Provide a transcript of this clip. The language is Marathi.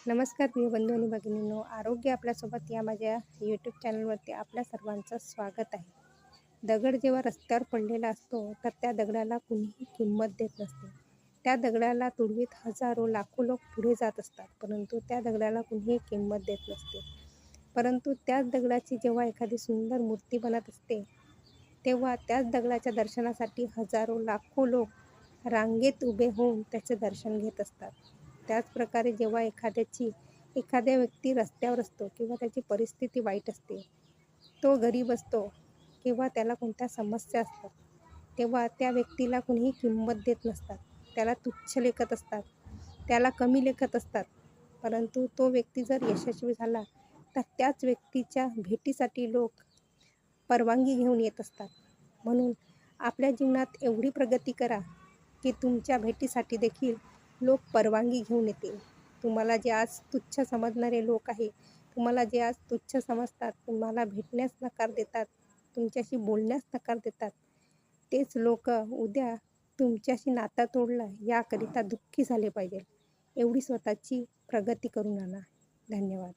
नमस्कार प्रिय बंधू आणि भगिनींनो, आरोग्य आपल्यासोबत या माझ्या यूट्यूब चॅनलवरती आपल्या सर्वांचं स्वागत आहे. दगड जेव्हा रस्त्यावर पडलेला असतो तर त्या दगडाला कुणीही किंमत देत नसते. त्या दगडाला तुडवीत हजारो लाखो लोक पुढे जात असतात, परंतु त्या दगडाला कुणीही किंमत देत नसते. परंतु त्याच दगडाची जेव्हा एखादी सुंदर मूर्ती बनत असते, तेव्हा त्याच दगडाच्या दर्शनासाठी हजारो लाखो लोक रांगेत उभे होऊन त्याचे दर्शन घेत असतात. त्याचप्रकारे जेव्हा एखाद्या व्यक्ती रस्त्यावर असतो किंवा त्याची परिस्थिती वाईट असते, तो गरीब असतो किंवा त्याला कोणत्या समस्या असतात, तेव्हा त्या व्यक्तीला कुणीही किंमत देत नसतात. त्याला तुच्छ लेखत असतात, त्याला कमी लेखत असतात. परंतु तो व्यक्ती जर यशस्वी झाला तर त्याच व्यक्तीच्या भेटीसाठी लोक परवानगी घेऊन येत असतात. म्हणून आपल्या जीवनात एवढी प्रगती करा की तुमच्या भेटीसाठी देखील लोक परवानगी घेऊन येतील. तुम्हाला जे आज तुच्छ समजणारे लोक आहे, तुम्हाला जे आज तुच्छ समजतात, तुम्हाला भेटण्यास नकार देतात, तुमच्याशी बोलण्यास नकार देतात, तेच लोक उद्या तुमच्याशी नाता तोडलं याकरिता दुःखी झाले पाहिजे. एवढी स्वतःची प्रगती करून आणा. धन्यवाद.